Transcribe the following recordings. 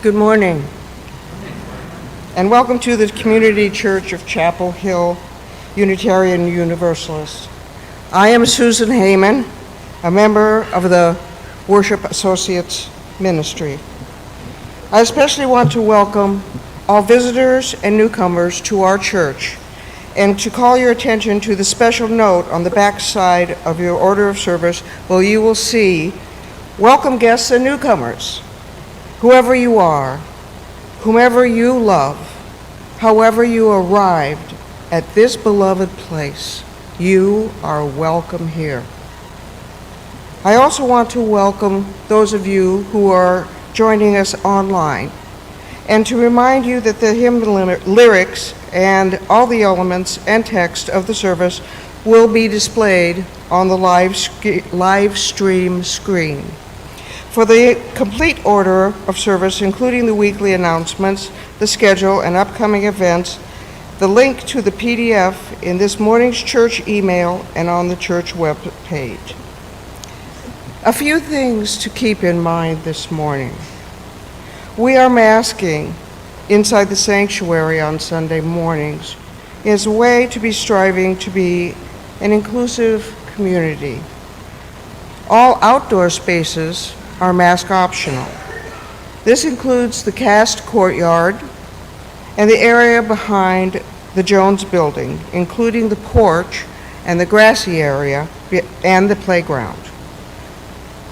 Good morning, and welcome to the Community Church of Chapel Hill, Unitarian Universalist. I am Susan Heyman, a member of the Worship Associates Ministry. I especially want to welcome all visitors and newcomers to our church, and to call your attention to the special note on the back side of your order of service, where you will see, welcome guests and newcomers. Whoever you are, whomever you love, however you arrived at this beloved place, you are welcome here. I also want to welcome those of you who are joining us online, and to remind you that the hymn lyrics and all the elements and text of the service will be displayed on the live stream screen. For the complete order of service, including the weekly announcements, the schedule, and upcoming events, the link to the PDF in this morning's church email and on the church web page. A few things to keep in mind this morning. We are masking inside the sanctuary on Sunday mornings as a way to be striving to be an inclusive community. All outdoor spaces are mask optional. This includes the cast courtyard and the area behind the Jones building, including the porch and the grassy area and the playground.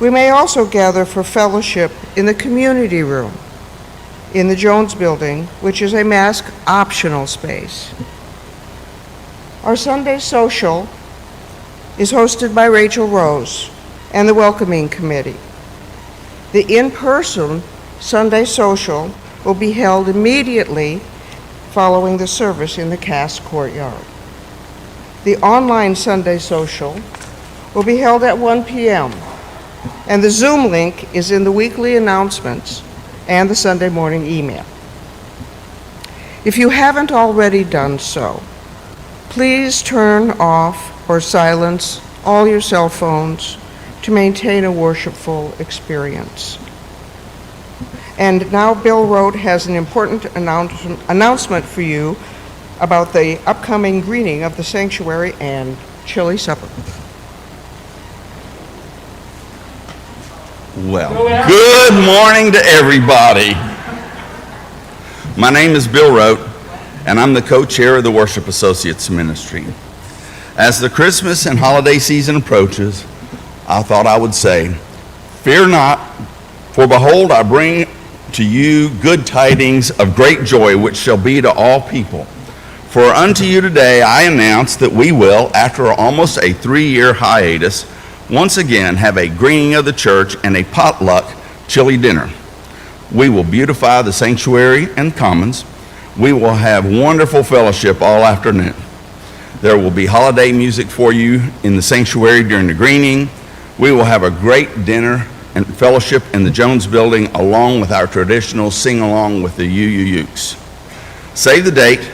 We may also gather for fellowship in the community room in the Jones building, which is a mask optional space. Our Sunday social is hosted by Rachel Rose and the Welcoming Committee. The in-person Sunday social will be held immediately following the service in the cast courtyard. The online Sunday social will be held at 1 p.m., and the Zoom link is in the weekly announcements and the Sunday morning email. If you haven't already done so, please turn off or silence all your cell phones to maintain a worshipful experience. And now Bill Rote has an important announcement for you about the upcoming greening of the sanctuary and chili supper. Well, good morning to everybody. My name is Bill Rote, and I'm the co-chair of the Worship Associates Ministry. As the Christmas and holiday season approaches, I thought I would say, fear not, for behold, I bring to you good tidings of great joy, which shall be to all people. For unto you today I announce that we will, after almost a 3-year hiatus, once again have a greening of the church and a potluck chili dinner. We will beautify the sanctuary and commons. We will have wonderful fellowship all afternoon. There will be holiday music for you in the sanctuary during the greening. We will have a great dinner and fellowship in the Jones building, along with our traditional sing-along with the Ukes. Save the date,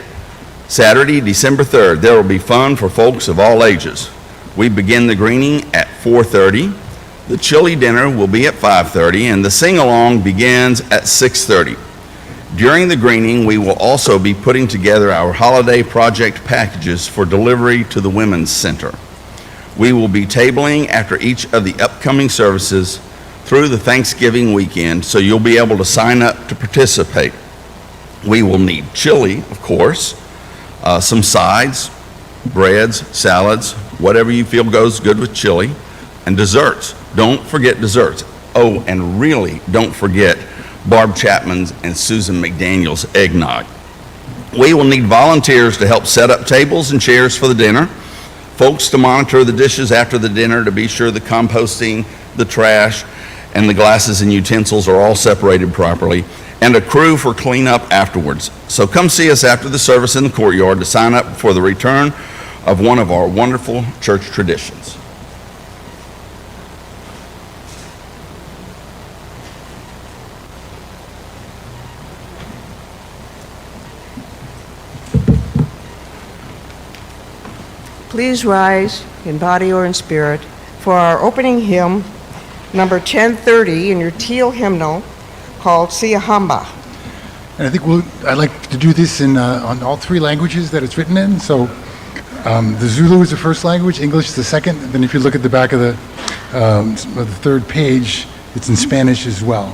Saturday, December 3rd. There will be fun for folks of all ages. We begin the greening at 4:30. The chili dinner will be at 5:30, and the sing-along begins at 6:30. During the greening, we will also be putting together our holiday project packages for delivery to the Women's Center. We will be tabling after each of the upcoming services through the Thanksgiving weekend, so you'll be able to sign up to participate. We will need chili, of course, some sides, breads, salads, whatever you feel goes good with chili, and desserts. Don't forget desserts. Oh, and really don't forget Barb Chapman's and Susan McDaniel's eggnog. We will need volunteers to help set up tables and chairs for the dinner, folks to monitor the dishes after the dinner to be sure the composting, the trash, and the glasses and utensils are all separated properly, and a crew for cleanup afterwards. So come see us after the service in the courtyard to sign up for the return of one of our wonderful church traditions. Please rise in body or in spirit for our opening hymn, number 1030 in your teal hymnal, called Siyahamba. And I think I'd like to do this on all three languages that it's written in. So the Zulu is the first language, English is the second. And then if you look at the back of the third page, it's in Spanish as well.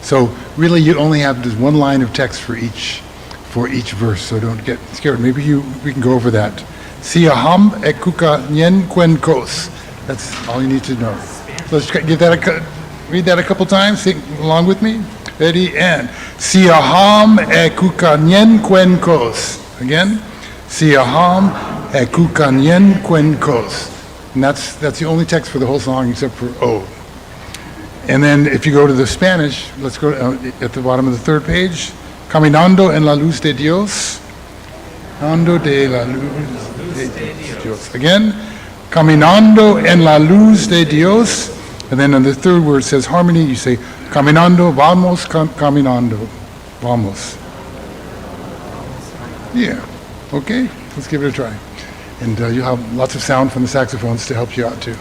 So really you only have just one line of text for each verse, so don't get scared. Maybe we can go over that. Siyaham ekuka nyen kwenkos. That's all you need to know. So let's read that a couple times. Sing along with me. Ready, and Siyaham ekuka nyen kwenkos. Again. Siyaham ekuka nyen kwenkos. And that's the only text for the whole song except for O. And then if you go to the Spanish, let's go at the bottom of the third page. Caminando en la luz de Dios. Caminando de la luz de Dios. Again, caminando en la luz de Dios. And then on the third word it says harmony, you say, caminando, vamos, caminando, vamos. Yeah, okay, let's give it a try. And you'll have lots of sound from the saxophones to help you out too.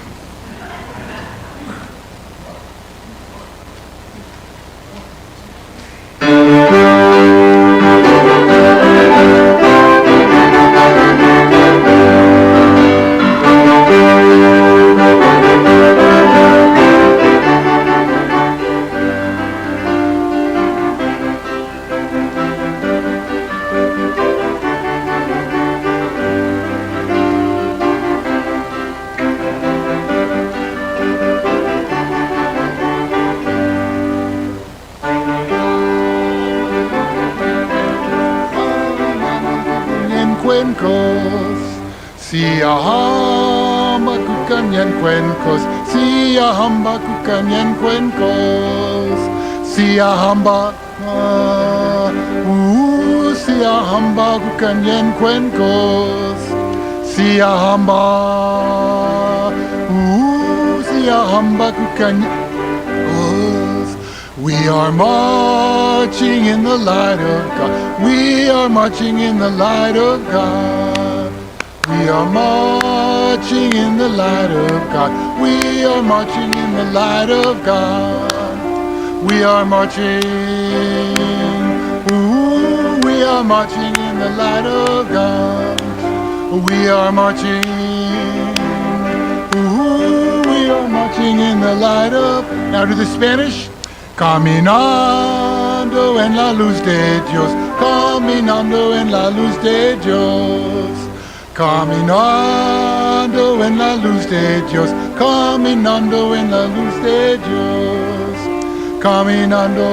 Siyahamba kukanyan kwenkos, siyahamba kukanyan kwenkos, siyahamba, siyahamba kukanyan kwenkos, siyahamba, siyahamba kukanyan kwenkos. We are marching in the light of God. We are marching in the light of God. We are marching in the light of God. We are marching in the light of God. We are marching. Ooh, we are marching in the light of God. We are marching. Ooh, we are marching in the light of. Now to the Spanish. Caminando en la luz de Dios. Caminando en la luz de Dios. Caminando en la luz de Dios, caminando en la luz de Dios, caminando,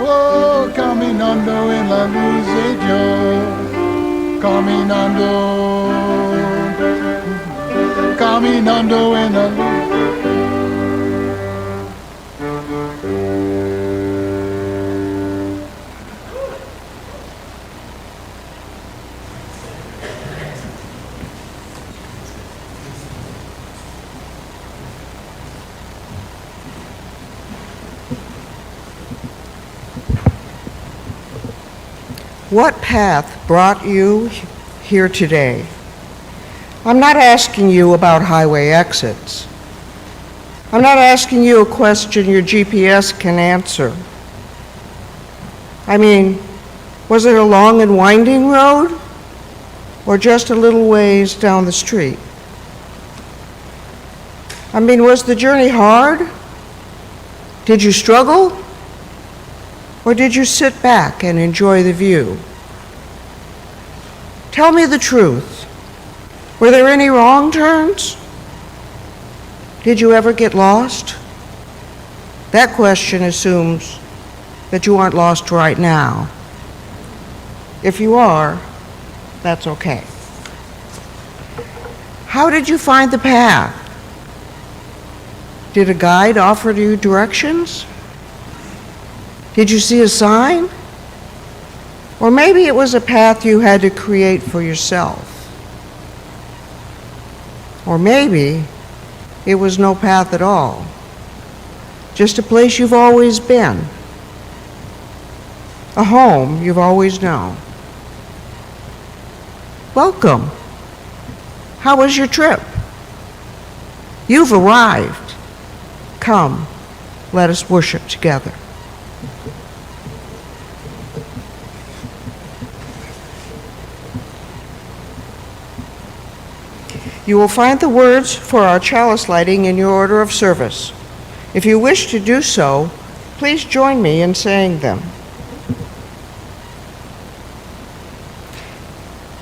oh, caminando en la luz de Dios, caminando en la luz. What path brought you here today? I'm not asking you about highway exits. I'm not asking you a question your GPS can answer. I mean, was it a long and winding road, or just a little ways down the street? I mean, was the journey hard? Did you struggle? Or did you sit back and enjoy the view? Tell me the truth. Were there any wrong turns? Did you ever get lost? That question assumes that you aren't lost right now. If you are, that's okay. How did you find the path? Did a guide offer you directions? Did you see a sign? Or maybe it was a path you had to create for yourself. Or maybe it was no path at all, just a place you've always been, a home you've always known. Welcome. How was your trip? You've arrived. Come, Let us worship together. You will find the words for our chalice lighting in your order of service. If you wish to do so, please join me in saying them.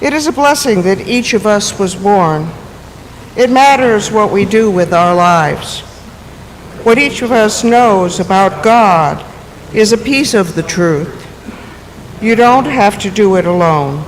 It is a blessing that each of us was born. It matters what we do with our lives. What each of us knows about God is a piece of the truth. You don't have to do it alone.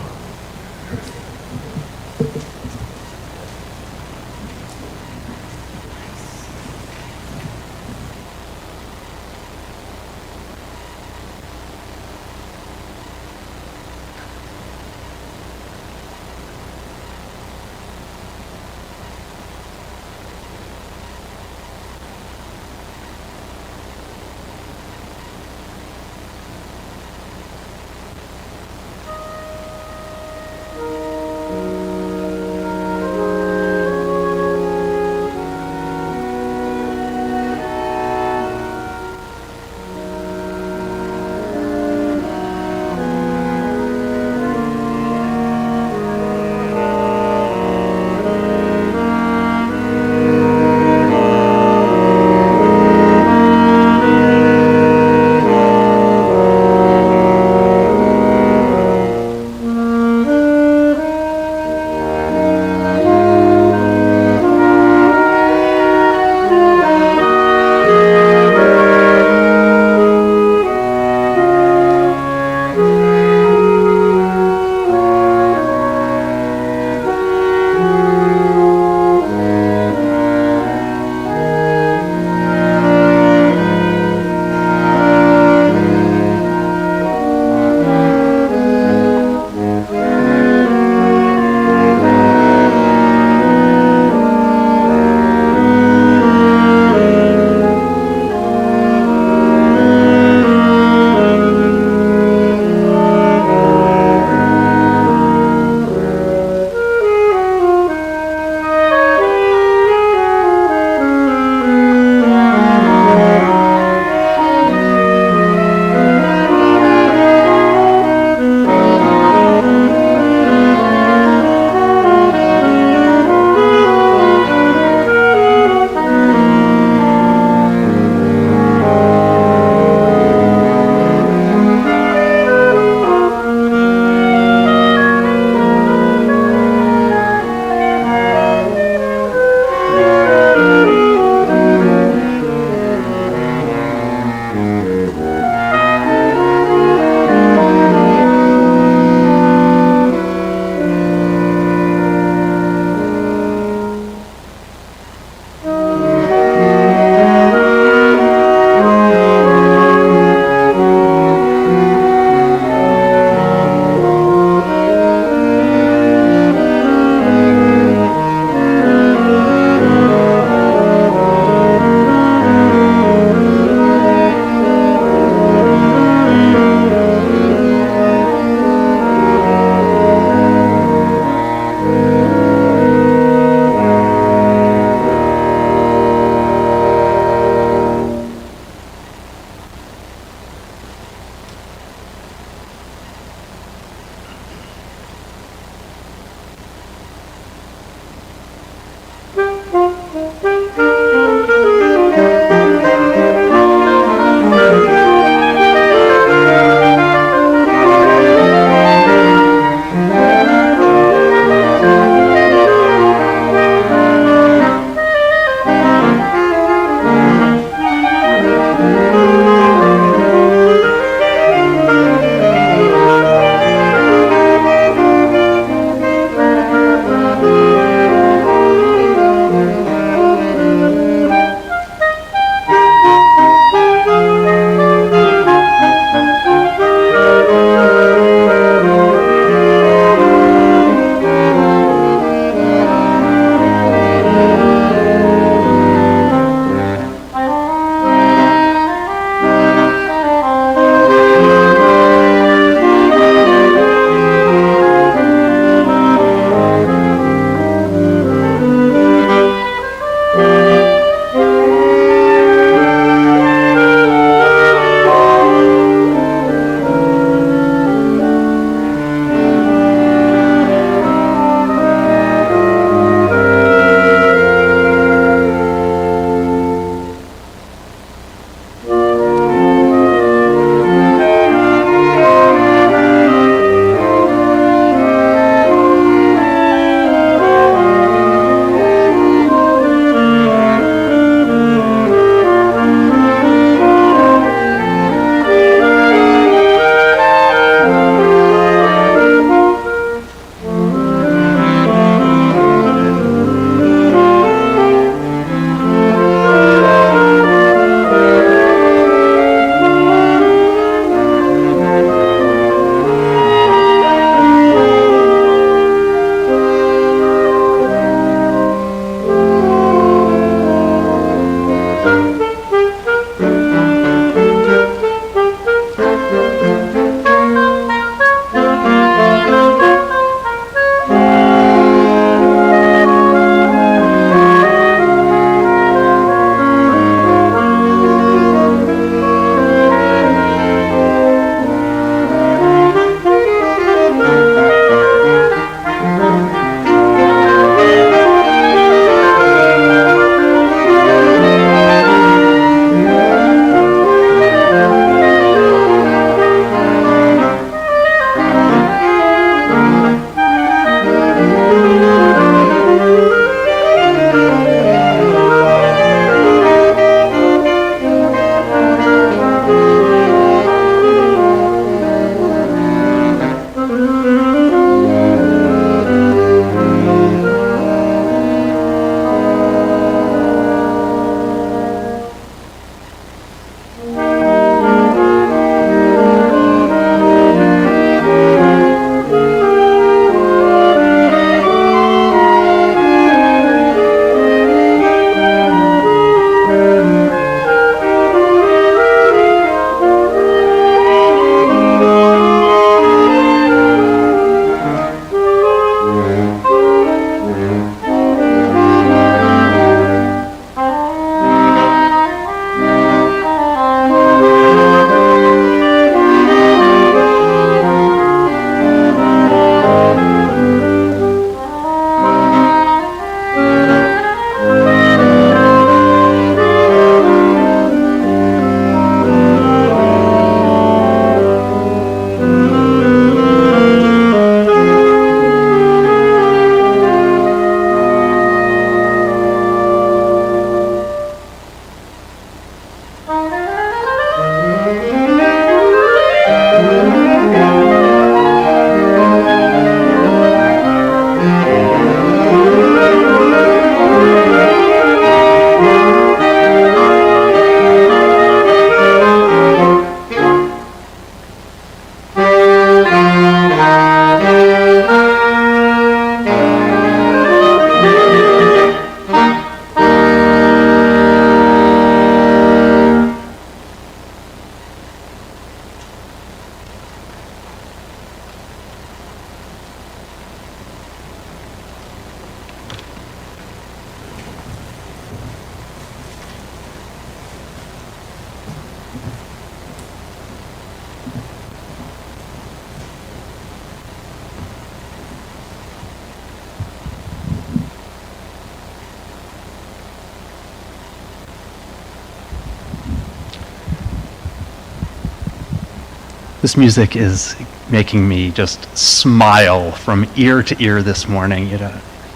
This music is making me just smile from ear to ear this morning.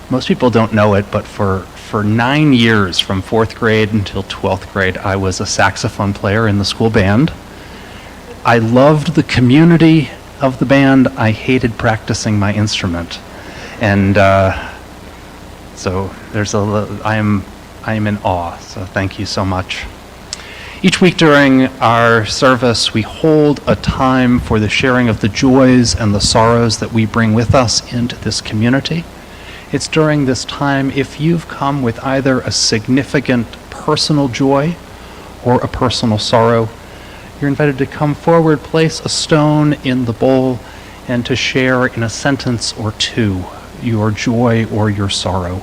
Most people don't know it, but for 9 years, from 4th grade until 12th grade, I was a saxophone player in the school band. I loved the community of the band. I hated practicing my instrument. And so I am in awe, so thank you so much. Each week during our service, we hold a time for the sharing of the joys and the sorrows that we bring with us into this community. It's during this time, if you've come with either a significant personal joy or a personal sorrow, you're invited to come forward, place a stone in the bowl, and to share in a sentence or two your joy or your sorrow.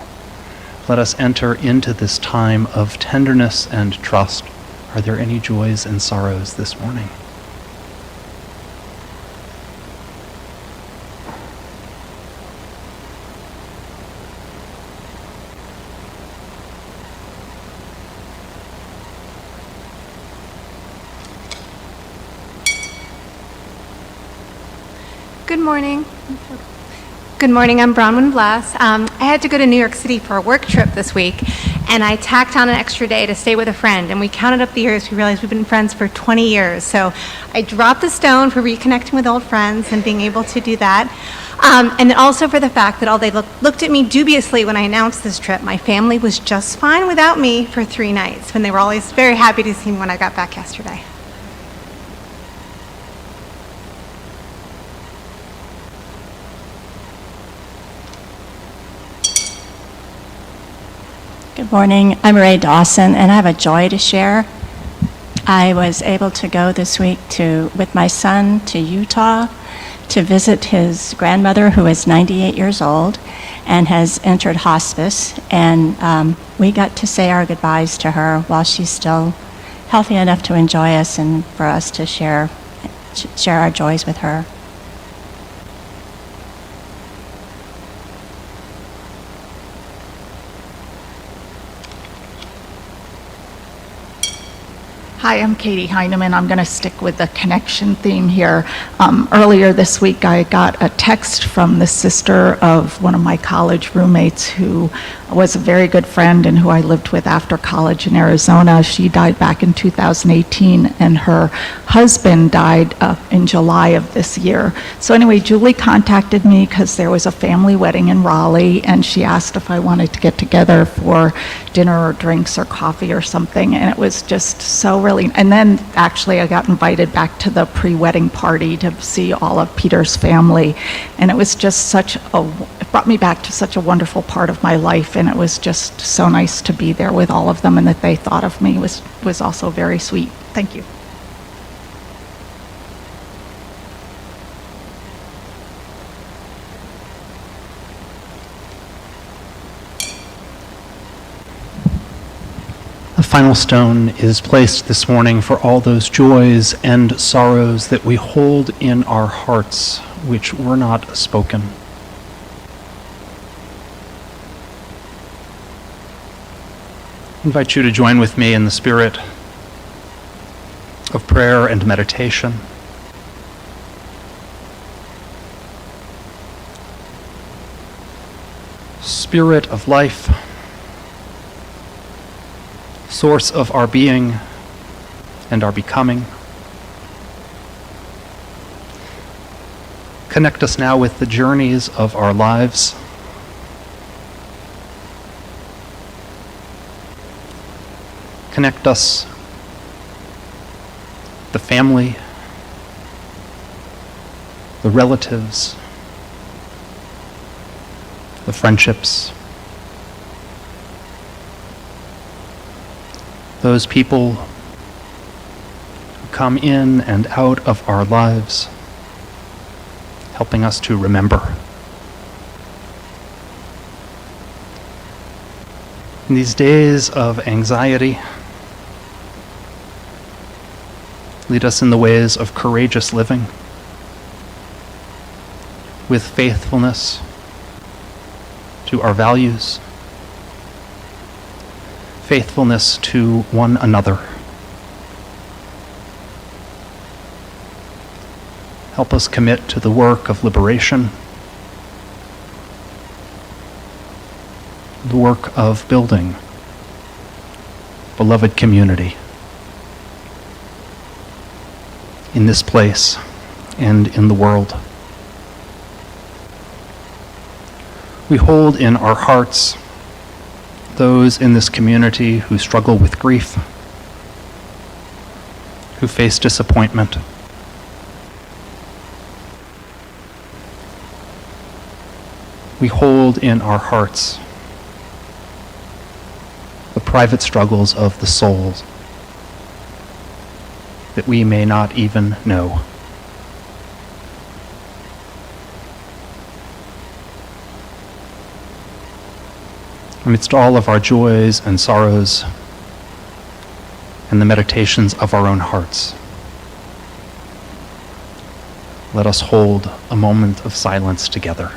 Let us enter into this time of tenderness and trust. Are there any joys and sorrows this morning? Good morning. Good morning, I'm Bronwyn Blass. I had to go to New York City for a work trip this week, and I tacked on an extra day to stay with a friend, and we counted up the years. We realized we've been friends for 20 years. So I dropped the stone for reconnecting with old friends and being able to do that. And also for the fact that they looked at me dubiously when I announced this trip. My family was just fine without me for 3 nights, when they were always very happy to see me when I got back yesterday. Good morning. I'm Ray Dawson, and I have a joy to share. I was able to go this week with my son to Utah to visit his grandmother, who is 98 years old and has entered hospice. And we got to say our goodbyes to her while she's still healthy enough to enjoy us and for us to share our joys with her. Hi, I'm Katie Heineman. I'm going to stick with the connection theme here. Earlier this week, I got a text from the sister of one of my college roommates who was a very good friend and who I lived with after college in Arizona. She died back in 2018, and her husband died in July of this year. So anyway, Julie contacted me because there was a family wedding in Raleigh, and she asked if I wanted to get together for dinner or drinks or coffee or something, and it was just so really, and then actually I got invited back to the pre-wedding party to see all of Peter's family, and it was just it brought me back to such a wonderful part of my life, and it was just so nice to be there with all of them, and that they thought of me was also very sweet. Thank you. The final stone is placed this morning for all those joys and sorrows that we hold in our hearts, which were not spoken. I invite you to join with me in the spirit of prayer and meditation. Spirit of life, source of our being and our becoming, connect us now with the journeys of our lives. Connect us, the family, the relatives, the friendships, those people who come in and out of our lives, helping us to remember. In these days of anxiety, lead us in the ways of courageous living, with faithfulness to our values, faithfulness to one another. Help us commit to the work of liberation, the work of building beloved community in this place and in the world. We hold in our hearts those in this community who struggle with grief, who face disappointment. We hold in our hearts the private struggles of the souls that we may not even know. Amidst all of our joys and sorrows and the meditations of our own hearts, let us hold a moment of silence together.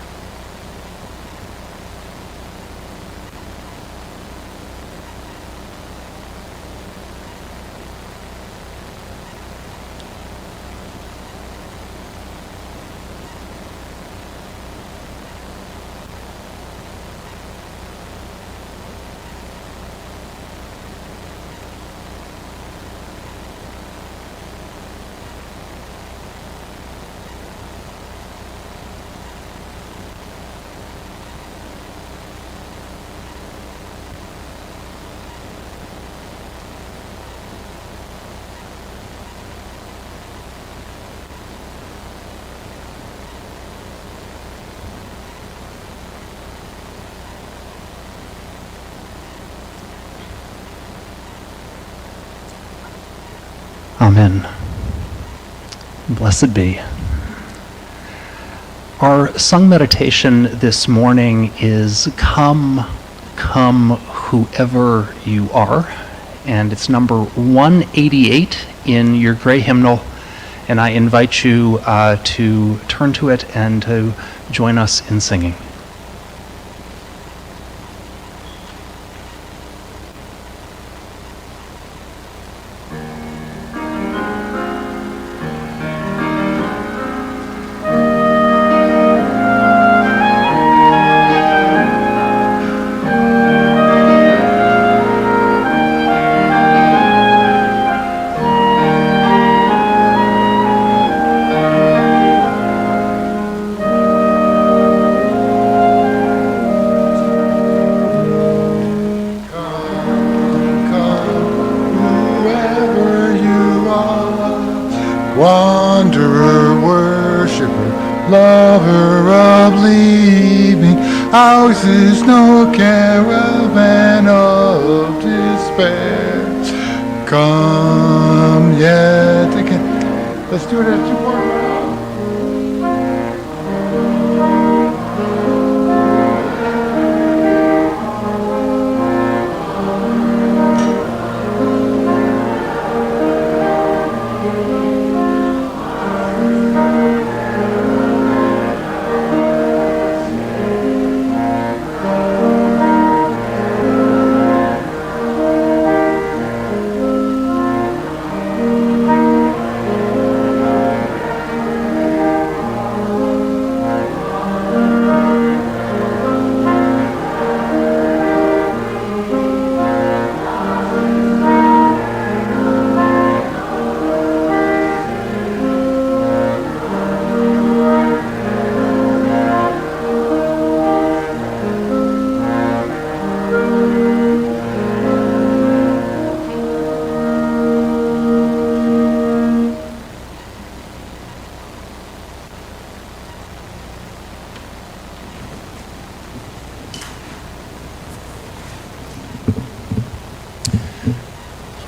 Amen. Blessed be. Our sung meditation this morning is Come, Come, Whoever You Are, and it's number 188 in your gray hymnal, and I invite you to turn to it and to join us in singing. wanderer, worshiper, lover of leaving houses, no caravan of despair. Come yet again. Let's do it at 2-part.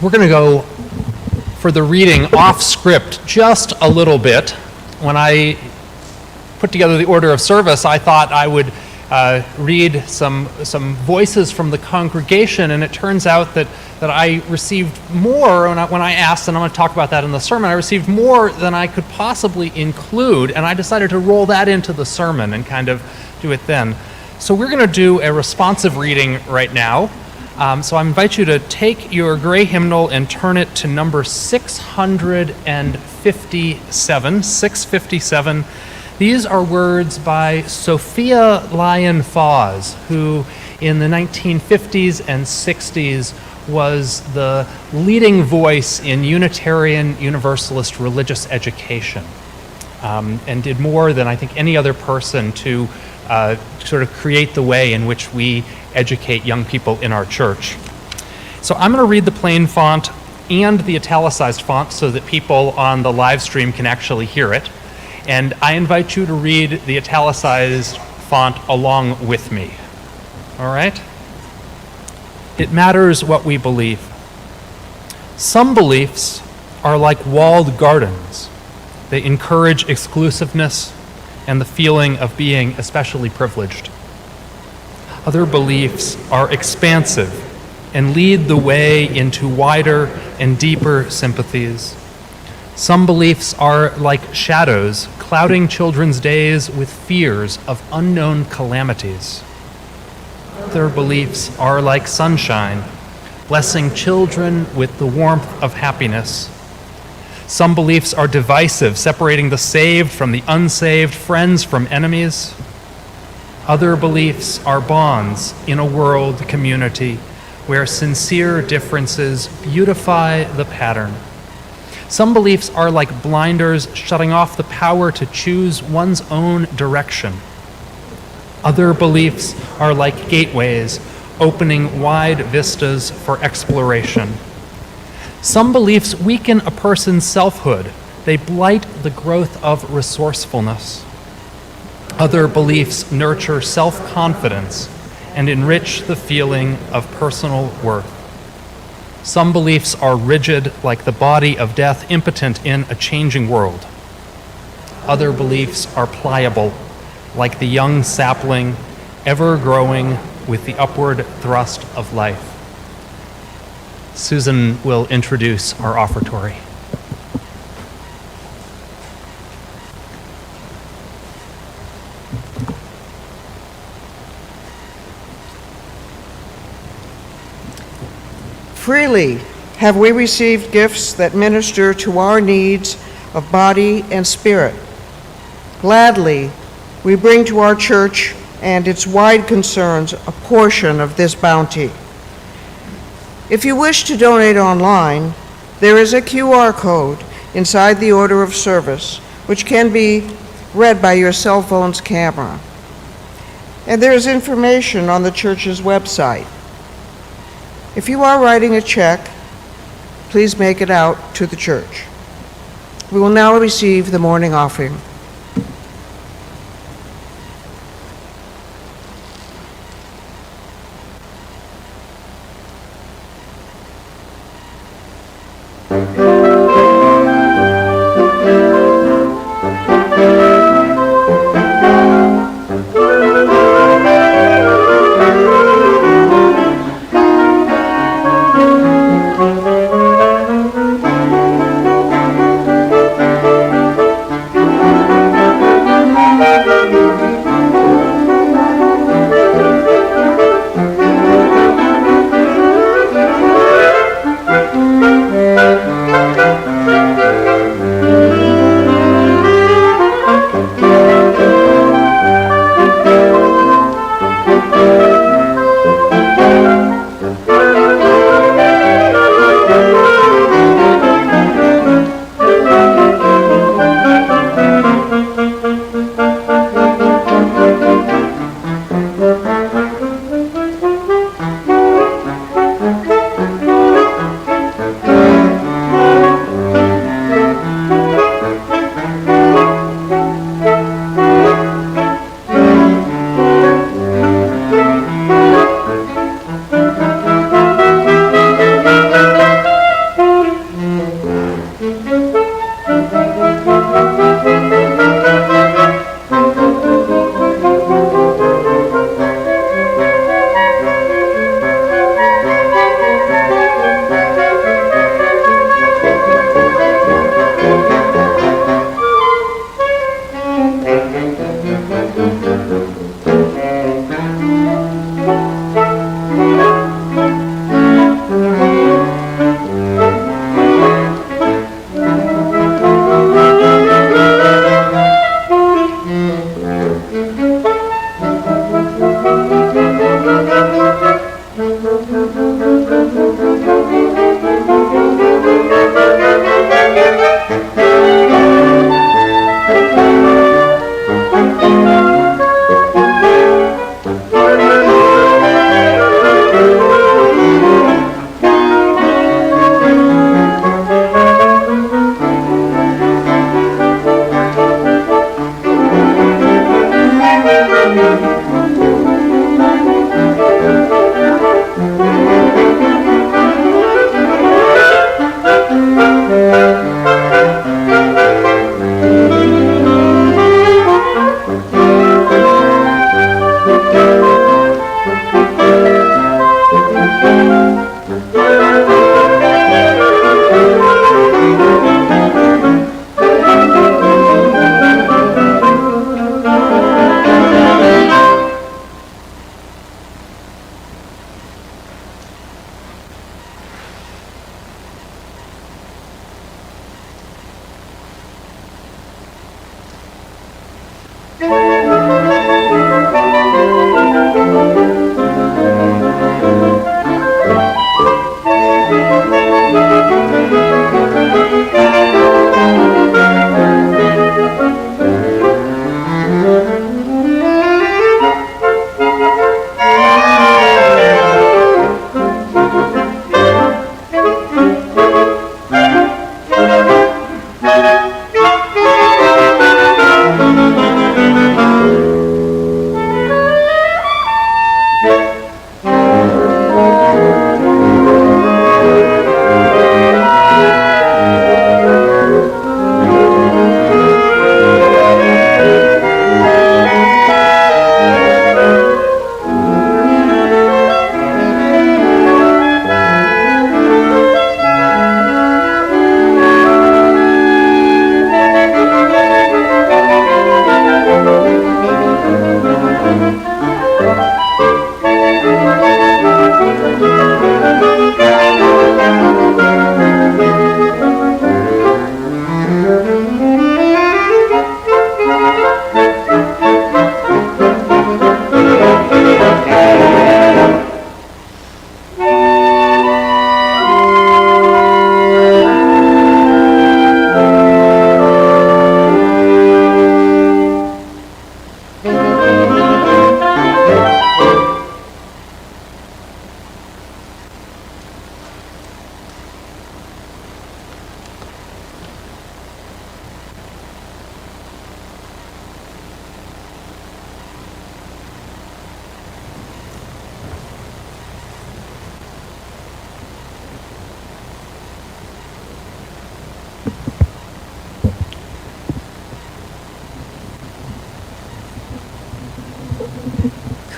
We're going to go for the reading off script just a little bit. When I put together the order of service, I thought I would read some voices from the congregation, and it turns out that I received more when I asked, and I'm going to talk about that in the sermon. I received more than I could possibly include, and I decided to roll that into the sermon and kind of do it then. So we're going to do a responsive reading right now. So I invite you to take your gray hymnal and turn it to number 657. 657. These are words by Sophia Lyon-Fawes, who in the 1950s and 60s was the leading voice in Unitarian Universalist religious education, and did more than I think any other person to sort of create the way in which we educate young people in our church. So I'm going to read the plain font and the italicized font so that people on the live stream can actually hear it. And I invite you to read the italicized font along with me. All right? It matters what we believe. Some beliefs are like walled gardens. They encourage exclusiveness and the feeling of being especially privileged. Other beliefs are expansive and lead the way into wider and deeper sympathies. Some beliefs are like shadows, clouding children's days with fears of unknown calamities. Other beliefs are like sunshine, blessing children with the warmth of happiness. Some beliefs are divisive, separating the saved from the unsaved, friends from enemies. Other beliefs are bonds in a world community where sincere differences beautify the pattern. Some beliefs are like blinders, shutting off the power to choose one's own direction. Other beliefs are like gateways, opening wide vistas for exploration. Some beliefs weaken a person's selfhood. They blight the growth of resourcefulness. Other beliefs nurture self-confidence and enrich the feeling of personal worth. Some beliefs are rigid, like the body of death, impotent in a changing world. Other beliefs are pliable, like the young sapling, ever growing with the upward thrust of life. Susan will introduce our offertory. Freely have we received gifts that minister to our needs of body and spirit. Gladly, we bring to our church and its wide concerns a portion of this bounty. If you wish to donate online, there is a QR code inside the order of service, which can be read by your cell phone's camera. And there is information on the church's website. If you are writing a check, please make it out to the church. We will now receive the morning offering.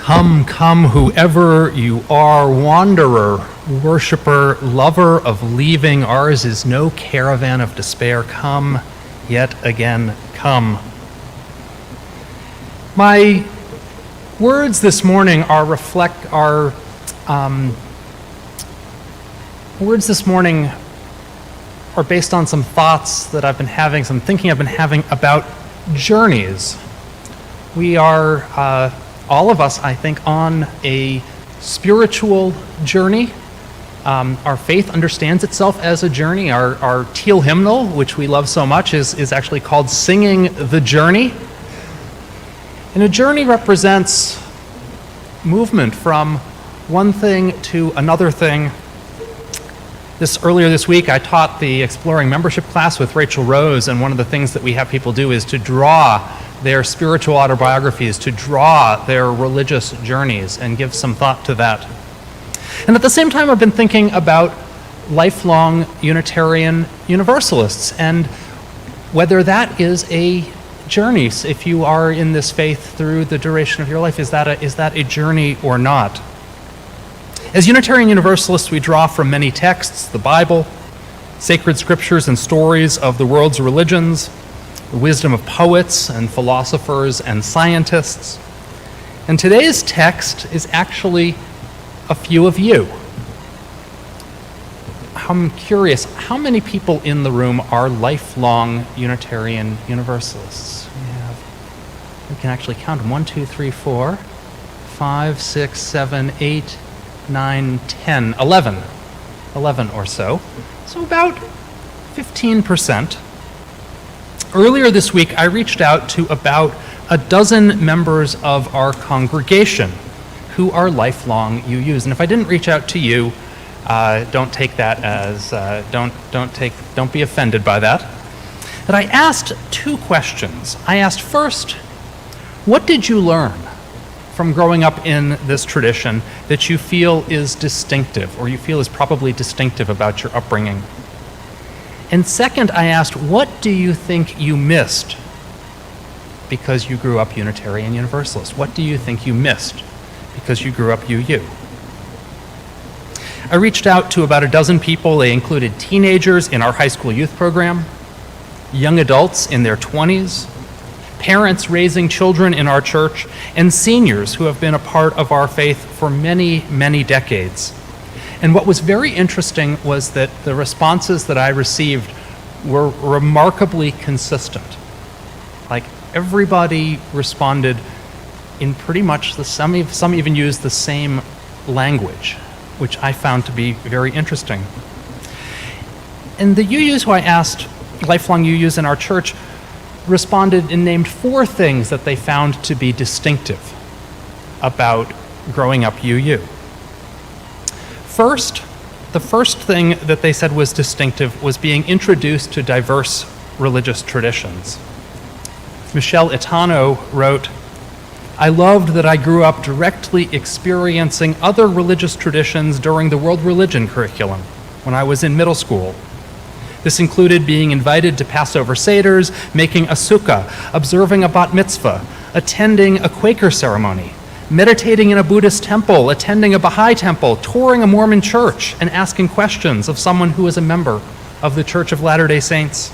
Come, come, whoever you are, wanderer, worshiper, lover of leaving, ours is no caravan of despair. Come, yet again, come. My words this morning words this morning are based on some thoughts that I've been having, some thinking I've been having about journeys. We are, all of us, I think, on a spiritual journey. Our faith understands itself as a journey. Our teal hymnal, which we love so much, is actually called Singing the Journey. And a journey represents movement from one thing to another thing. Earlier this week, I taught the Exploring Membership class with Rachel Rose, and one of the things that we have people do is to draw their spiritual autobiographies, to draw their religious journeys, and give some thought to that. And at the same time, I've been thinking about lifelong Unitarian Universalists, and whether that is a journey. If you are in this faith through the duration of your life, is that a journey or not? As Unitarian Universalists, we draw from many texts, the Bible, sacred scriptures and stories of the world's religions, the wisdom of poets and philosophers and scientists. And today's text is actually a few of you. I'm curious, how many people in the room are lifelong Unitarian Universalists? We can actually count them. 1, 2, 3, 4, 5, 6, 7, 8, 9, 10, 11 or so. So about 15%. Earlier this week, I reached out to about a dozen members of our congregation who are lifelong UUs. And if I didn't reach out to you, don't take that as, don't be offended by that. But I asked two questions. I asked first, what did you learn from growing up in this tradition that you feel is distinctive, or you feel is probably distinctive about your upbringing? And second, I asked, what do you think you missed because you grew up Unitarian Universalist? What do you think you missed because you grew up UU? I reached out to about a dozen people. They included teenagers in our high school youth program, young adults in their 20s, parents raising children in our church, and seniors who have been a part of our faith for many, many decades. And what was very interesting was that the responses that I received were remarkably consistent. Like, everybody responded in pretty much some even used the same language, which I found to be very interesting. And the UUs who I asked, lifelong UUs in our church, responded and named 4 things that they found to be distinctive about growing up UU. First, the first thing that they said was distinctive was being introduced to diverse religious traditions. Michelle Itano wrote, "I loved that I grew up directly experiencing other religious traditions during the world religion curriculum when I was in middle school. This included being invited to Passover Seders, making a sukkah, observing a bat mitzvah, attending a Quaker ceremony, meditating in a Buddhist temple, attending a Baha'i temple, touring a Mormon church, and asking questions of someone who is a member of the Church of Latter-day Saints,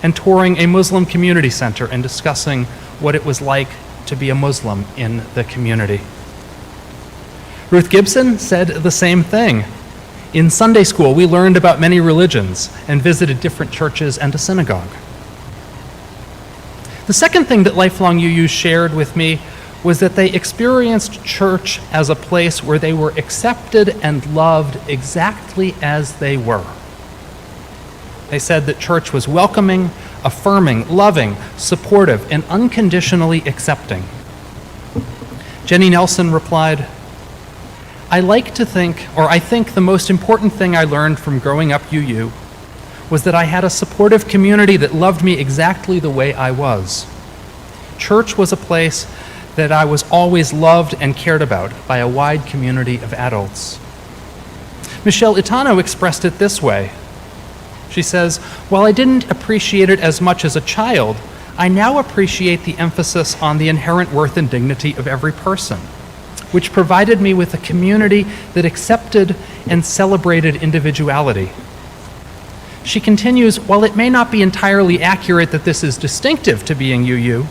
and touring a Muslim community center and discussing what it was like to be a Muslim in the community." Ruth Gibson said the same thing. "In Sunday school, we learned about many religions and visited different churches and a synagogue." The second thing that lifelong UUs shared with me was that they experienced church as a place where they were accepted and loved exactly as they were. They said that church was welcoming, affirming, loving, supportive, and unconditionally accepting. Jenny Nelson replied, I think the most important thing I learned from growing up UU was that I had a supportive community that loved me exactly the way I was. Church was a place that I was always loved and cared about by a wide community of adults. Michelle Itano expressed it this way. She says, "While I didn't appreciate it as much as a child, I now appreciate the emphasis on the inherent worth and dignity of every person. which provided me with a community that accepted and celebrated individuality. She continues, while it may not be entirely accurate that this is distinctive to being UU,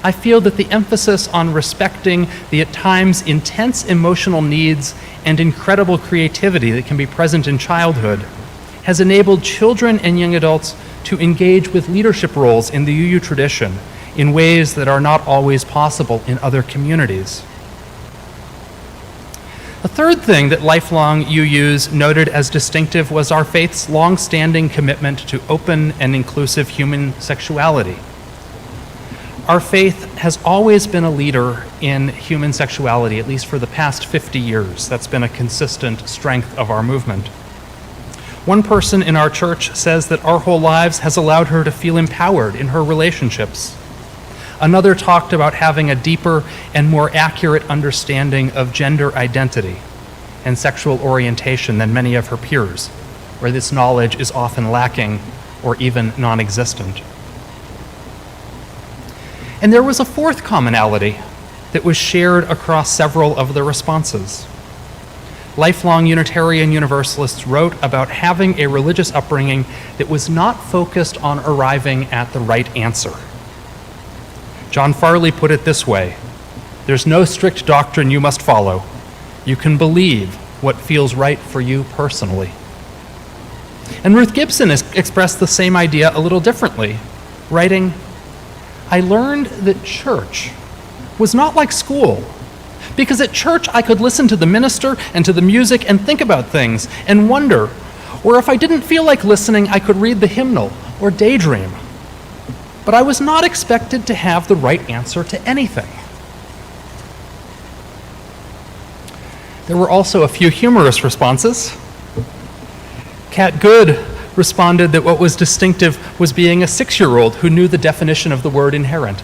I feel that the emphasis on respecting the at times intense emotional needs and incredible creativity that can be present in childhood has enabled children and young adults to engage with leadership roles in the UU tradition in ways that are not always possible in other communities. A third thing that lifelong UUs noted as distinctive was our faith's long-standing commitment to open and inclusive human sexuality. Our faith has always been a leader in human sexuality, at least for the past 50 years. That's been a consistent strength of our movement. One person in our church says that our whole lives has allowed her to feel empowered in her relationships. Another talked about having a deeper and more accurate understanding of gender identity and sexual orientation than many of her peers, where this knowledge is often lacking or even non-existent. And there was a fourth commonality that was shared across several of the responses. Lifelong Unitarian Universalists wrote about having a religious upbringing that was not focused on arriving at the right answer. John Farley put it this way: there's no strict doctrine you must follow. You can believe what feels right for you personally. And Ruth Gibson has expressed the same idea a little differently, writing, I learned that church was not like school, because at church I could listen to the minister and to the music and think about things and wonder, or if I didn't feel like listening, I could read the hymnal or daydream. But I was not expected to have the right answer to anything. There were also a few humorous responses. Kat Good responded that what was distinctive was being a 6-year-old who knew the definition of the word inherent.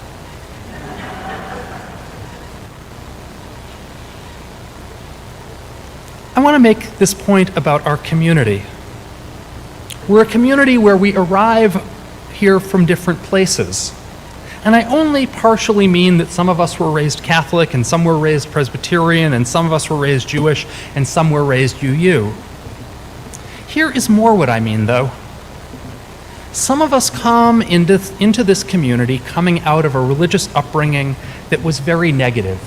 I want to make this point about our community. We're a community where we arrive here from different places. And I only partially mean that some of us were raised Catholic and some were raised Presbyterian and some of us were raised Jewish and some were raised UU. Here is more what I mean, though. Some of us come into this community coming out of a religious upbringing that was very negative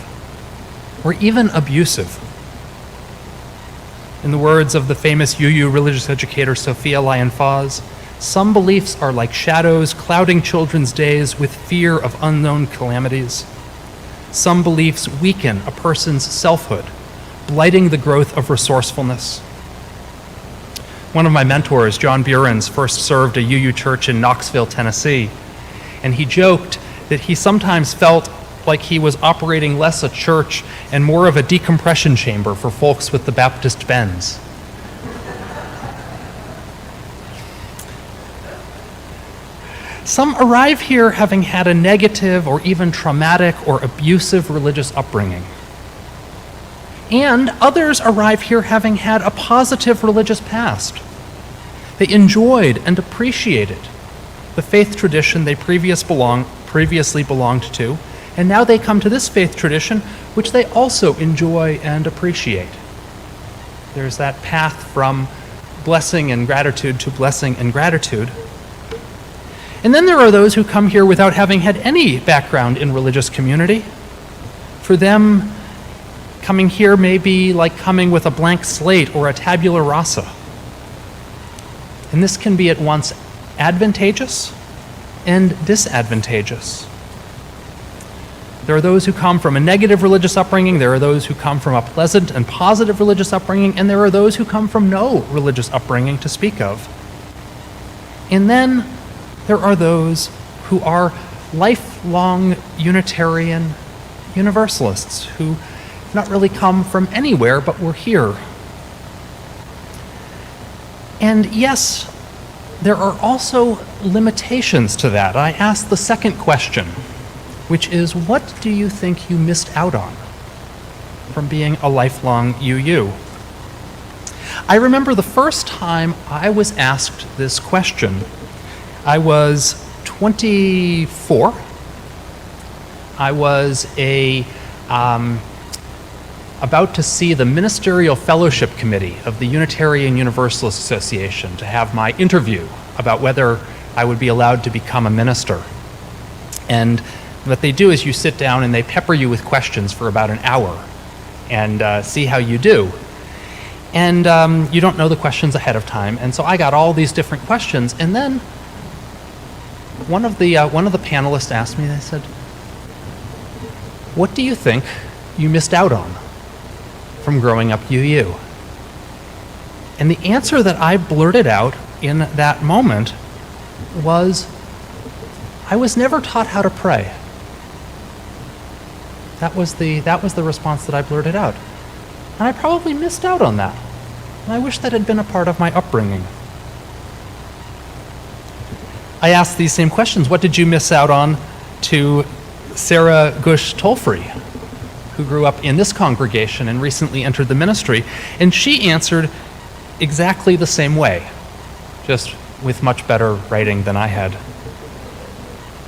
or even abusive. In the words of the famous UU religious educator Sophia Lyon-Fahs, some beliefs are like shadows clouding children's days with fear of unknown calamities. Some beliefs weaken a person's selfhood, blighting the growth of resourcefulness. One of my mentors, John Burens, first served a UU church in Knoxville, Tennessee, and he joked that he sometimes felt like he was operating less a church and more of a decompression chamber for folks with the Baptist bends. Some arrive here having had a negative or even traumatic or abusive religious upbringing. And others arrive here having had a positive religious past. They enjoyed and appreciated the faith tradition they previously belonged to, and now they come to this faith tradition, which they also enjoy and appreciate. There's that path from blessing and gratitude to blessing and gratitude. And then there are those who come here without having had any background in religious community. For them, coming here may be like coming with a blank slate or a tabula rasa. And this can be at once advantageous and disadvantageous. There are those who come from a negative religious upbringing, there are those who come from a pleasant and positive religious upbringing, and there are those who come from no religious upbringing to speak of. And then there are those who are lifelong Unitarian Universalists who not really come from anywhere but were here. And yes, there are also limitations to that. I asked the second question, which is, what do you think you missed out on from being a lifelong UU? I remember the first time I was asked this question. I was 24. I was a about to see the Ministerial Fellowship Committee of the Unitarian Universalist Association to have my interview about whether I would be allowed to become a minister. And what they do is you sit down and they pepper you with questions for about an hour and see how you do. And you don't know the questions ahead of time. And so I got all these different questions. And then one of the panelists asked me, they said, "What do you think you missed out on from growing up UU?" And the answer that I blurted out in that moment was, I was never taught how to pray. That was the response that I blurted out. And I probably missed out on that. And I wish that had been a part of my upbringing. I asked these same questions. What did you miss out on to Sarah Gush Tolfrey, who grew up in this congregation and recently entered the ministry? And she answered exactly the same way, just with much better writing than I had.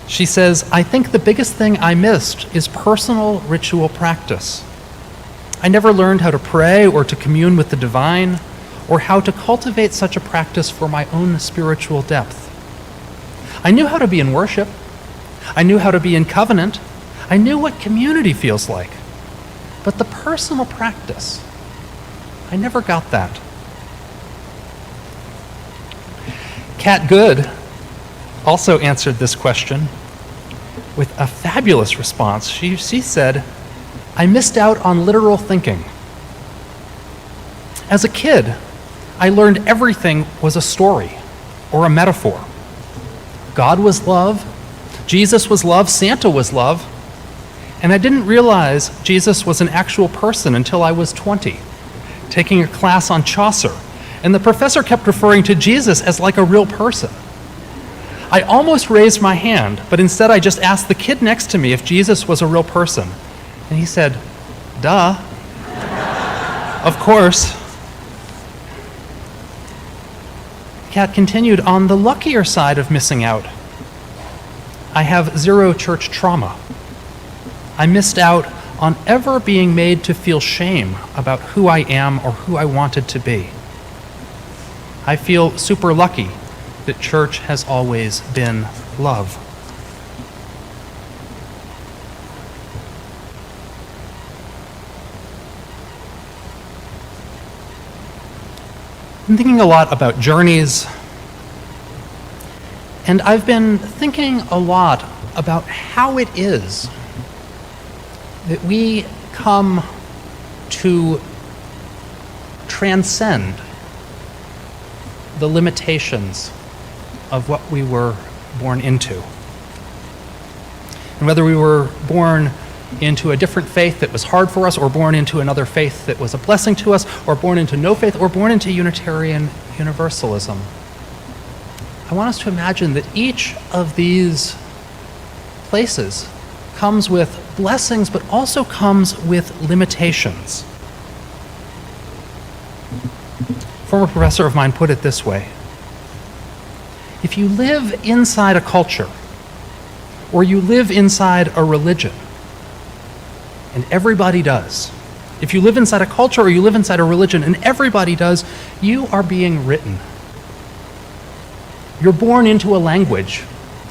She says, "I think the biggest thing I missed is personal ritual practice. I never learned how to pray or to commune with the divine, or how to cultivate such a practice for my own spiritual depth. I knew how to be in worship. I knew how to be in covenant. I knew what community feels like. But the personal practice, I never got that." Kat Good also answered this question with a fabulous response. She said, "I missed out on literal thinking. As a kid, I learned everything was a story or a metaphor. God was love, Jesus was love, Santa was love, and I didn't realize Jesus was an actual person until I was 20, taking a class on Chaucer, and the professor kept referring to Jesus as like a real person. I almost raised my hand, but instead I just asked the kid next to me if Jesus was a real person. And he said, 'Duh.' Of course." Kat continued, "On the luckier side of missing out, I have zero church trauma. I missed out on ever being made to feel shame about who I am or who I wanted to be. I feel super lucky that church has always been love." I'm thinking a lot about journeys, and I've been thinking a lot about how it is that we come to transcend the limitations of what we were born into. And whether we were born into a different faith that was hard for us, or born into another faith that was a blessing to us, or born into no faith, or born into Unitarian Universalism, I want us to imagine that each of these places comes with blessings, but also comes with limitations. A former professor of mine put it this way: if you live inside a culture, or you live inside a religion, and everybody does, if you live inside a culture or you live inside a religion and everybody does, you are being written. You're born into a language.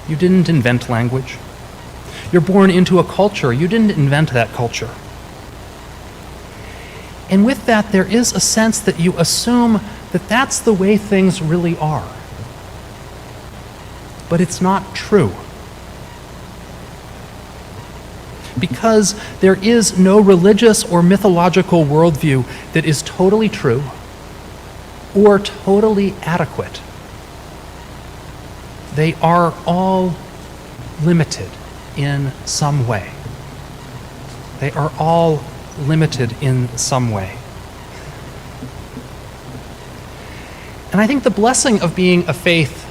You didn't invent language. You're born into a culture. You didn't invent that culture. And with that, there is a sense that you assume that that's the way things really are. But it's not true. Because there is no religious or mythological worldview that is totally true or totally adequate. They are all limited in some way. They are all limited in some way. And I think the blessing of being a faith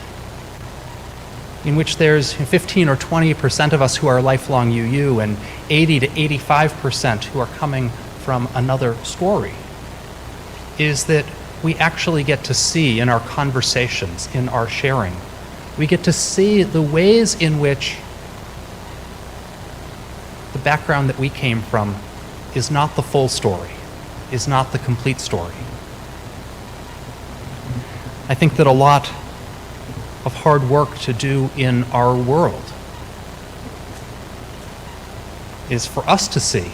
in which there's 15 or 20% of us who are lifelong UU and 80 to 85% who are coming from another story, is that we actually get to see in our conversations, in our sharing, we get to see the ways in which the background that we came from is not the full story. is not the complete story. I think that a lot of hard work to do in our world is for us to see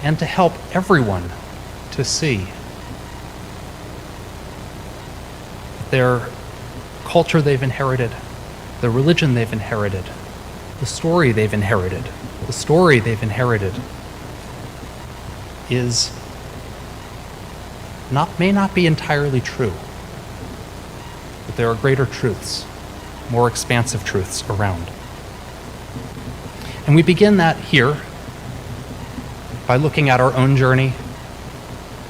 and to help everyone to see their culture they've inherited, the religion they've inherited, the story they've inherited. The story they've inherited may not be entirely true, but there are greater truths, more expansive truths around. And we begin that here by looking at our own journey,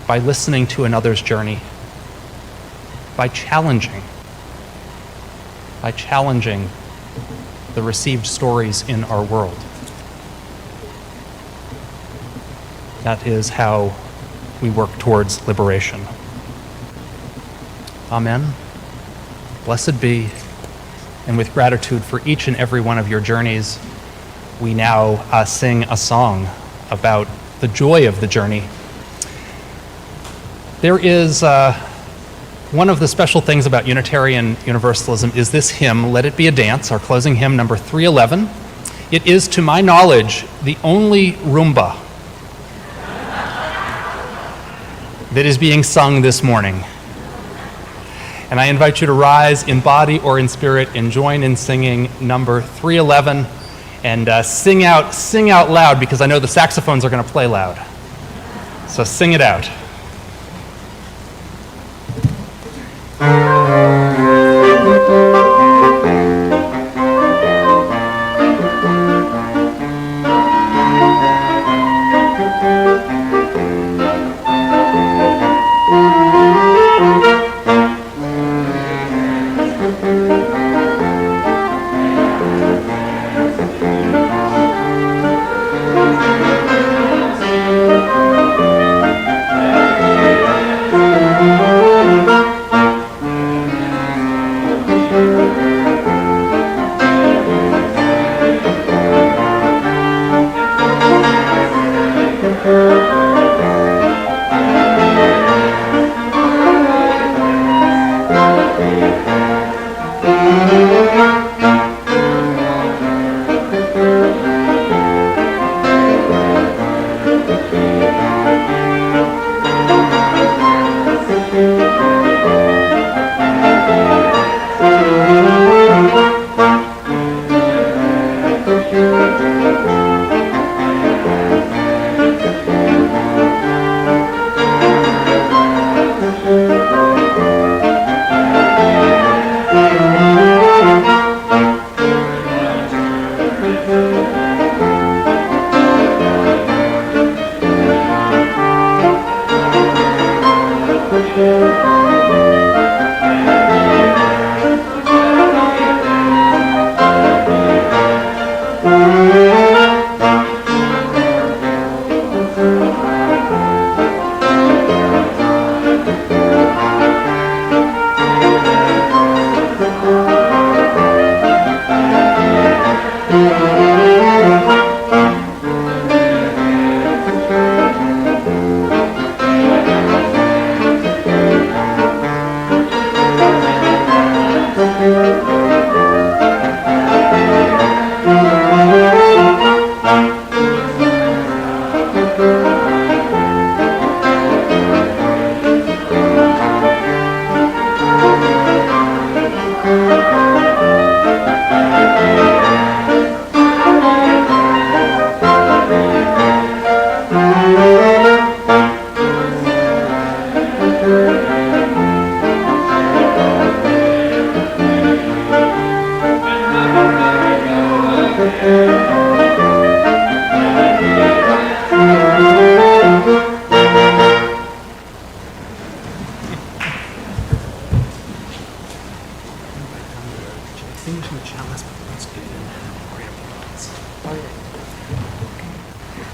by listening to another's journey, by challenging the received stories in our world. That is how we work towards liberation. Amen. Blessed be. And with gratitude for each and every one of your journeys, we now sing a song about the joy of the journey. There is one of the special things about Unitarian Universalism is this hymn, Let It Be a Dance, our closing hymn, number 311. It is, to my knowledge, the only rumba that is being sung this morning. And I invite you to rise in body or in spirit and join in singing number 311 and sing out loud, because I know the saxophones are going to play loud. So sing it out.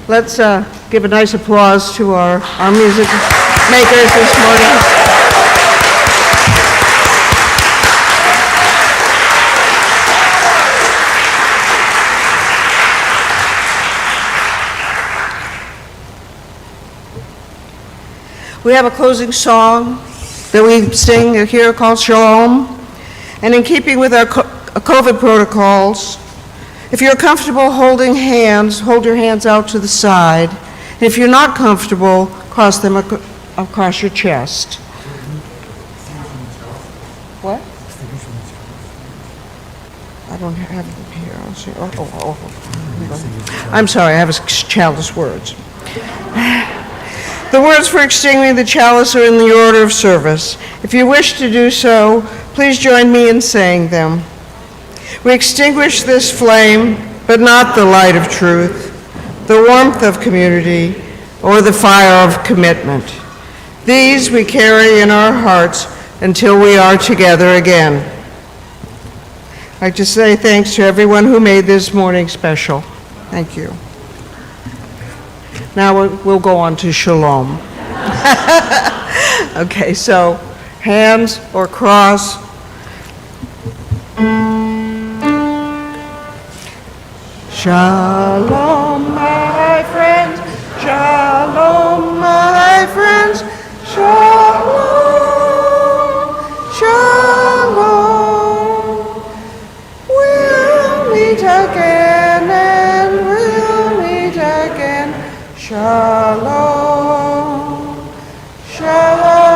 Let's give a nice applause to our music makers this morning. we have a closing song that we sing here called Shalom. And in keeping with our COVID protocols, if you're comfortable holding hands, hold your hands out to the side. And if you're not comfortable, cross them across your chest. What? I don't have them here. I'll see. I'm sorry, I have chalice words. The words for extinguishing the chalice are in the order of service. If you wish to do so, please join me in saying them. We extinguish this flame, but not the light of truth, the warmth of community, or the fire of commitment. These we carry in our hearts until we are together again. I'd like to say thanks to everyone who made this morning special. Thank you. Now we'll go on to Shalom. Okay, so hands or cross. Shalom, my friends. Shalom, my friends. Shalom, shalom. We'll meet again and we'll meet again. Shalom, shalom.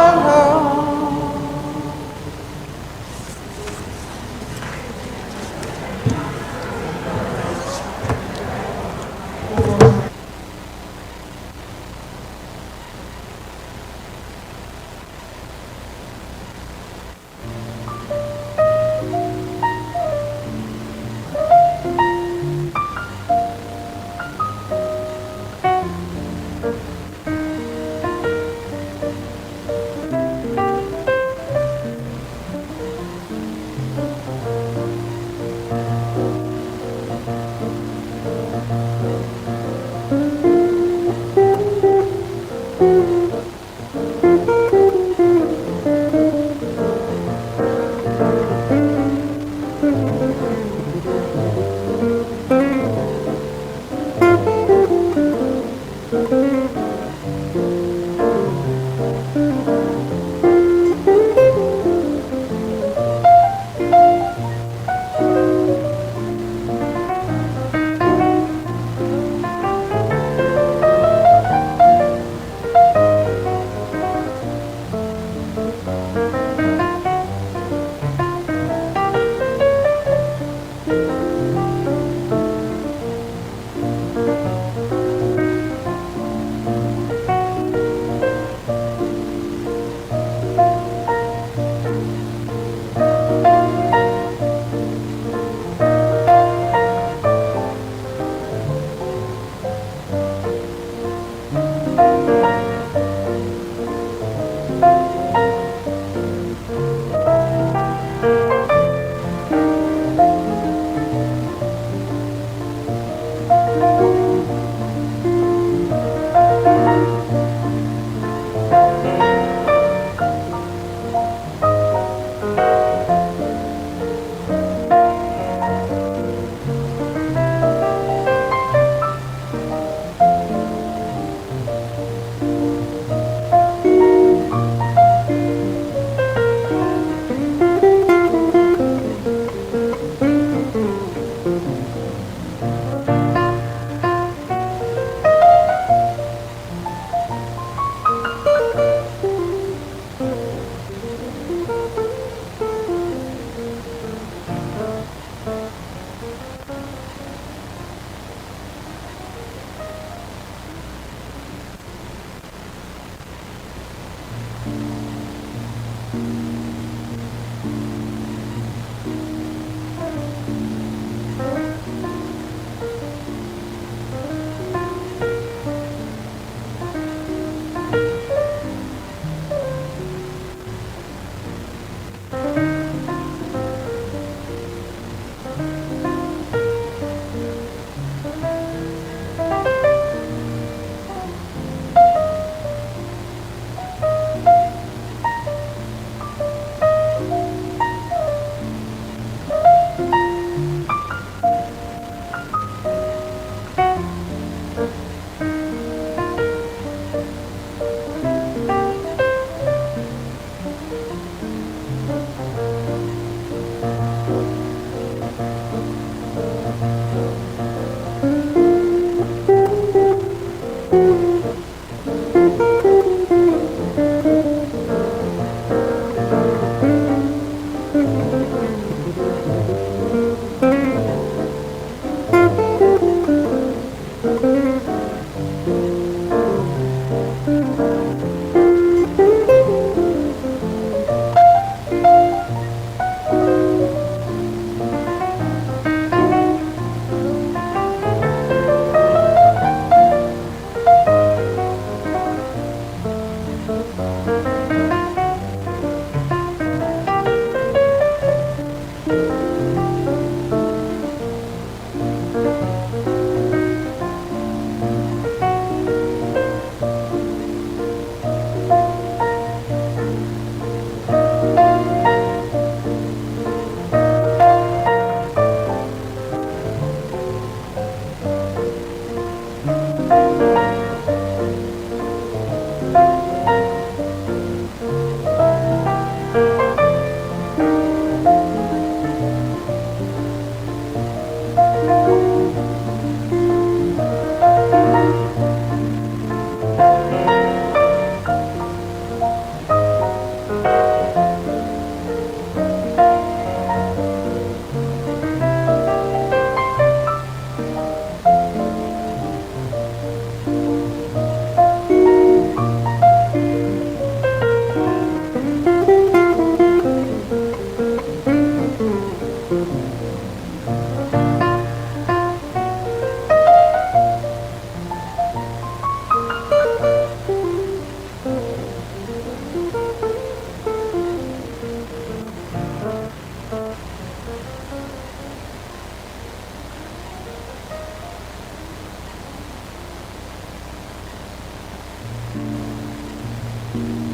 you.